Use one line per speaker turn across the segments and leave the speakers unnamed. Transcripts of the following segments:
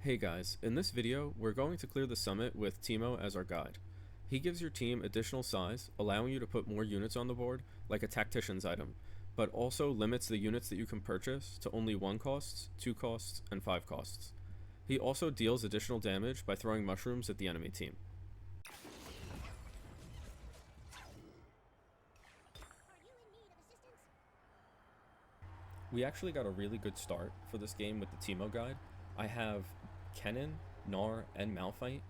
Hey guys, in this video, we're going to clear the summit with Teemo as our guide. He gives your team additional size, allowing you to put more units on the board, like a tactician's item, but also limits the units that you can purchase to only 1 costs, 2 costs, and 5 costs. He also deals additional damage by throwing mushrooms at the enemy team. We actually got a really good start for this game with the Teemo guide. I have Kennen, Gnar, and Malphite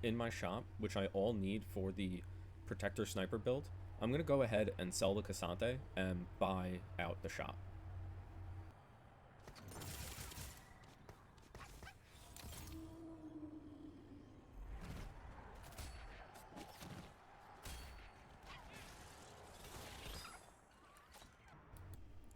in my shop, which I all need for the Protector Sniper build. I'm going to go ahead and sell the Cassante and buy out the shop.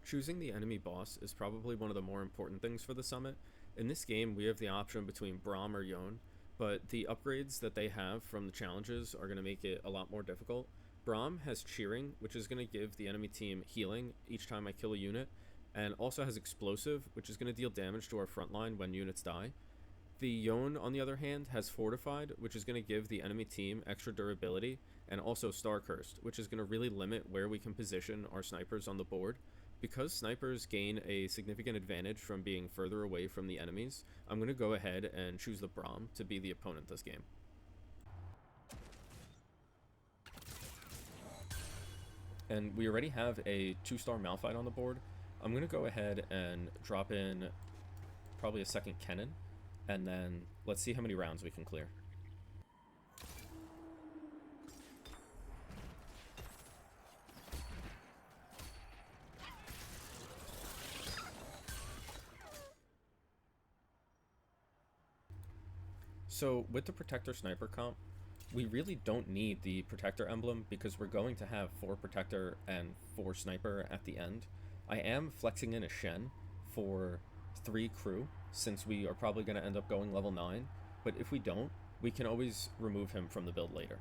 Choosing the enemy boss is probably one of the more important things for the summit. In this game, we have the option between Braum or Yone, but the upgrades that they have from the challenges are going to make it a lot more difficult. Braum has Cheering, which is going to give the enemy team healing each time I kill a unit, and also has Explosive, which is going to deal damage to our frontline when units die. The Yone, on the other hand, has Fortified, which is going to give the enemy team extra durability, and also Star Cursed, which is going to really limit where we can position our snipers on the board. Because snipers gain a significant advantage from being further away from the enemies, I'm going to go ahead and choose the Braum to be the opponent this game. And we already have a 2-star Malphite on the board. I'm going to go ahead and drop in probably a second Kennen, and then let's see how many rounds we can clear. So with the Protector Sniper comp, we really don't need the Protector emblem because we're going to have 4 Protector and 4 Sniper at the end. I am flexing in a Shin for 3 Crew since we are probably going to end up going level 9, but if we don't, we can always remove him from the build later.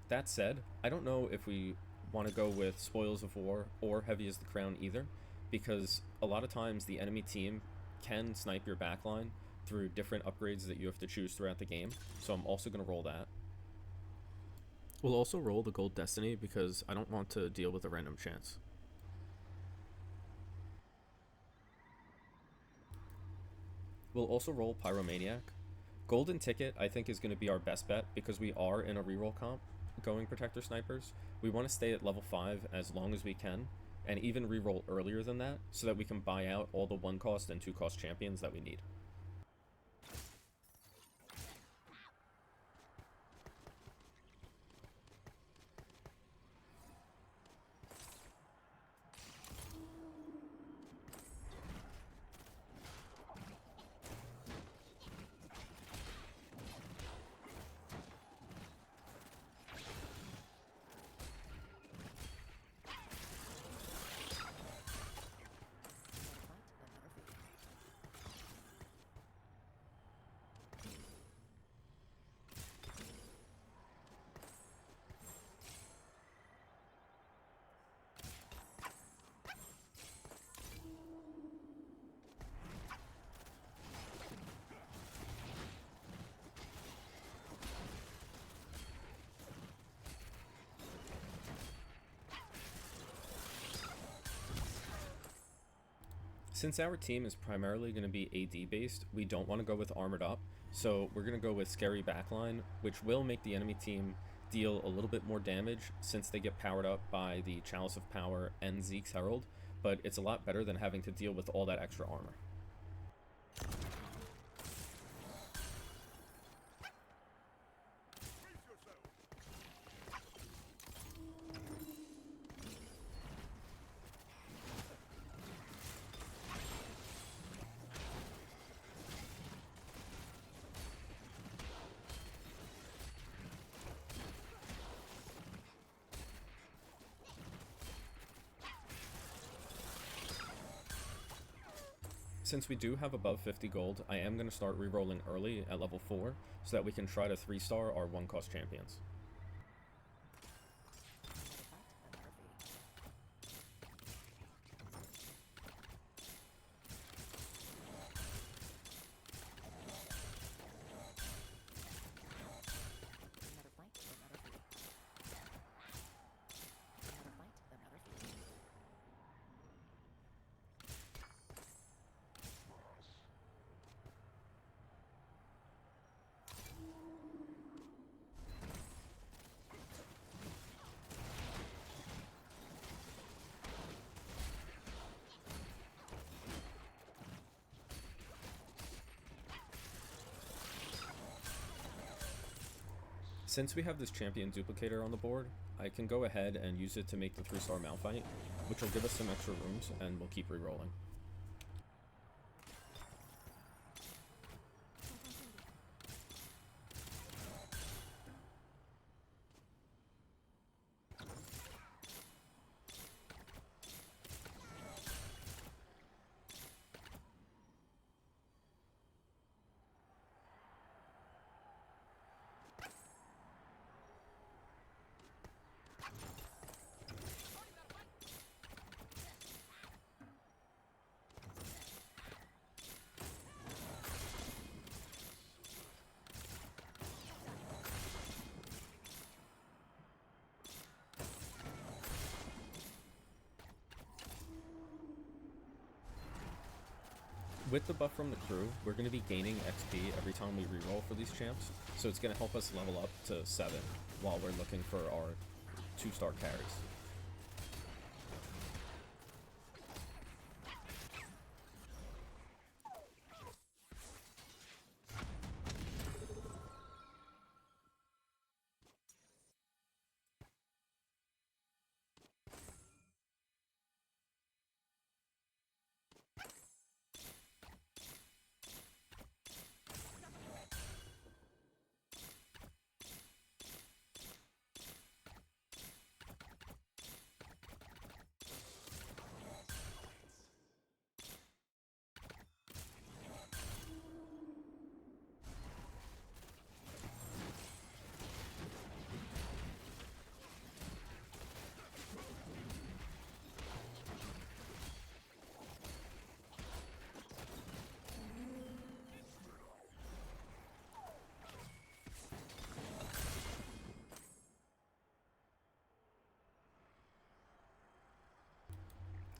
That said, I don't know if we want to go with Spoils of War or Heavy as the Crown either, because a lot of times the enemy team can snipe your backline through different upgrades that you have to choose throughout the game, so I'm also going to roll that. We'll also roll the Gold Destiny because I don't want to deal with a random chance. We'll also roll Pyromaniac. Golden Ticket I think is going to be our best bet because we are in a reroll comp going Protector Snipers. We want to stay at level 5 as long as we can, and even reroll earlier than that so that we can buy out all the 1 cost and 2 cost champions that we need. Since our team is primarily going to be AD based, we don't want to go with Armored Up, so we're going to go with Scary Backline, which will make the enemy team deal a little bit more damage since they get powered up by the Chalice of Power and Zeke's Herald, but it's a lot better than having to deal with all that extra armor. Since we do have above 50 gold, I am going to start rerolling early at level 4 so that we can try to 3-star our 1-cost champions. Since we have this champion duplicator on the board, I can go ahead and use it to make the 3-star Malphite, which will give us some extra rooms, and we'll keep rerolling. With the buff from the crew, we're going to be gaining XP every time we reroll for these champs, so it's going to help us level up to 7 while we're looking for our 2-star carries.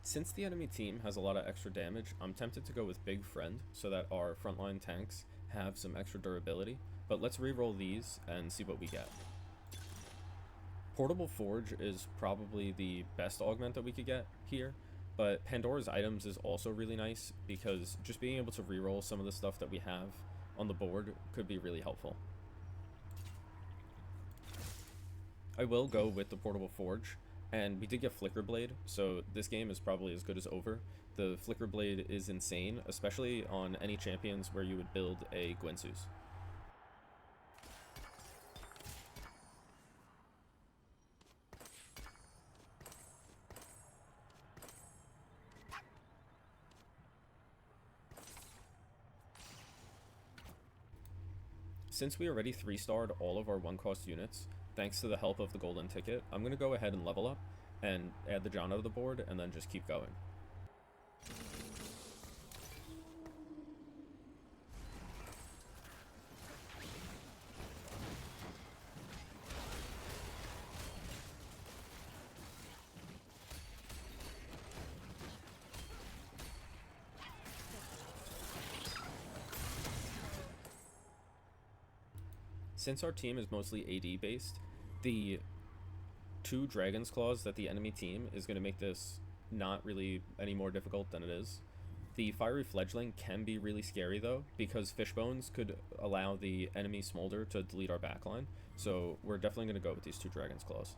Since the enemy team has a lot of extra damage, I'm tempted to go with Big Friend so that our frontline tanks have some extra durability, but let's reroll these and see what we get. Portable Forge is probably the best augment that we could get here, but Pandora's Items is also really nice because just being able to reroll some of the stuff that we have on the board could be really helpful. I will go with the Portable Forge. And we did get Flicker Blade, so this game is probably as good as over. The Flicker Blade is insane, especially on any champions where you would build a Guinsoo's. Since we already 3-starred all of our 1-cost units, thanks to the help of the golden ticket, I'm going to go ahead and level up and add the Janna to the board and then just keep going. Since our team is mostly AD based, the 2 Dragon's Claws that the enemy team is going to make this not really any more difficult than it is. The Fiery Fledgling can be really scary though, because Fishbones could allow the enemy Smolder to delete our backline, so we're definitely going to go with these 2 Dragon's Claws.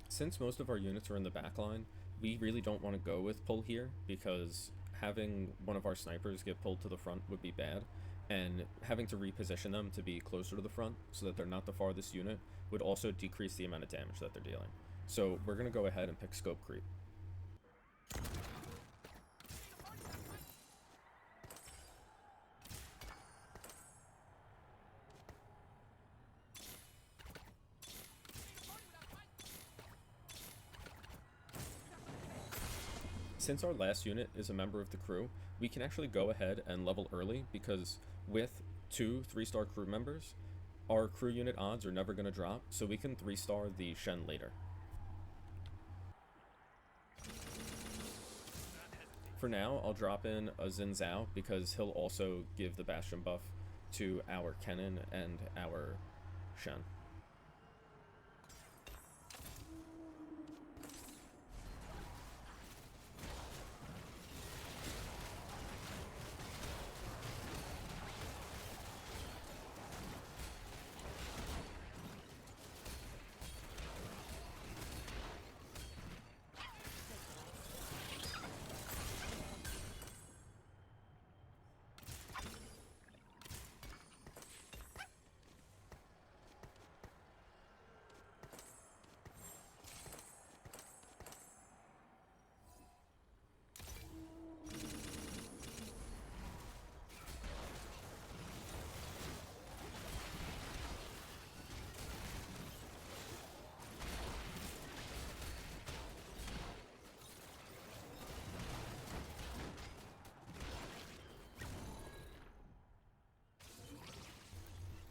Since most of our units are in the backline, we really don't want to go with pull here because having one of our snipers get pulled to the front would be bad. and having to reposition them to be closer to the front so that they're not the farthest unit would also decrease the amount of damage that they're dealing. So we're going to go ahead and pick scope creep. Since our last unit is a member of the crew, we can actually go ahead and level early because with 2 3-star crew members, our crew unit odds are never going to drop, so we can 3-star the Shen later. For now, I'll drop in a Xin Zhao because he'll also give the Bastion buff to our Kennen and our Shen.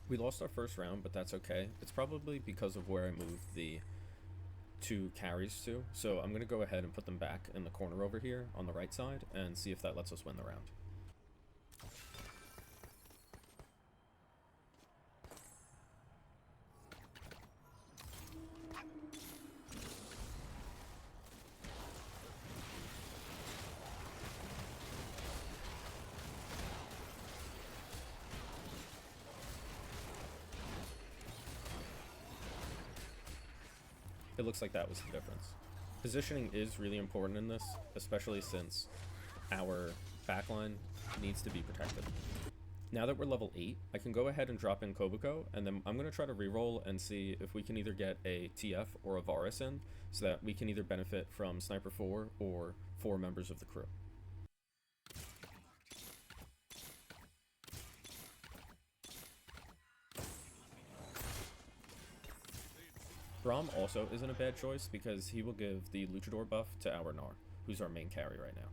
We lost our first round, but that's okay. It's probably because of where I moved the 2 carries to, so I'm going to go ahead and put them back in the corner over here on the right side and see if that lets us win the round. It looks like that was the difference. Positioning is really important in this, especially since our backline needs to be protected. Now that we're level 8, I can go ahead and drop in Kobuko, and then I'm going to try to reroll and see if we can either get a TF or a Varus in, so that we can either benefit from Sniper 4 or 4 members of the crew. Braum also isn't a bad choice because he will give the Luchador buff to our Gnar, who's our main carry right now.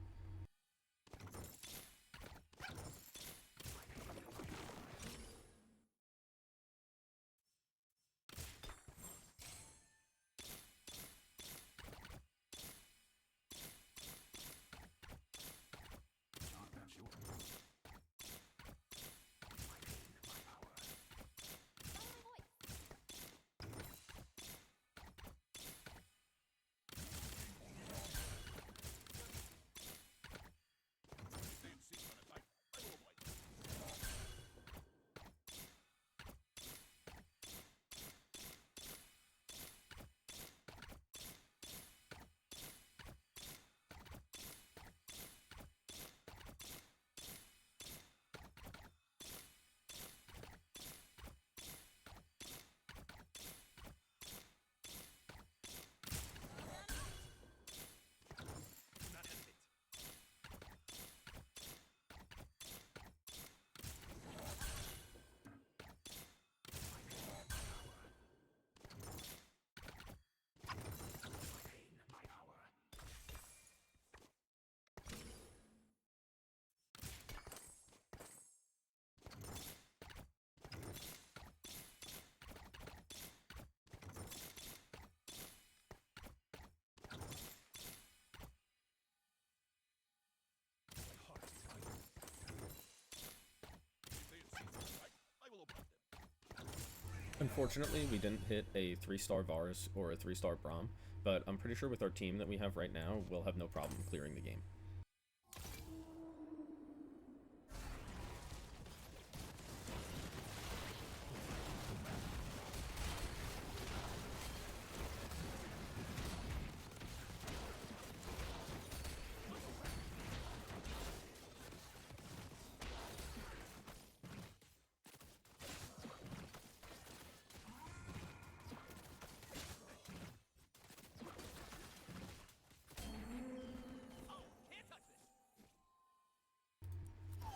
Unfortunately, we didn't hit a 3-star Varus or a 3-star Braum, but I'm pretty sure with our team that we have right now, we'll have no problem clearing the game.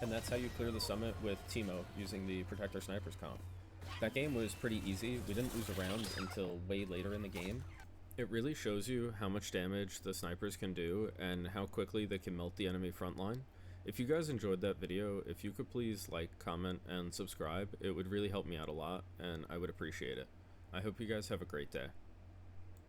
And that's how you clear the summit with Teemo using the Protector Snipers comp. That game was pretty easy. We didn't lose a round until way later in the game. It really shows you how much damage the snipers can do and how quickly they can melt the enemy frontline. If you guys enjoyed that video, if you could please like, comment, and subscribe, it would really help me out a lot, and I would appreciate it. I hope you guys have a great day.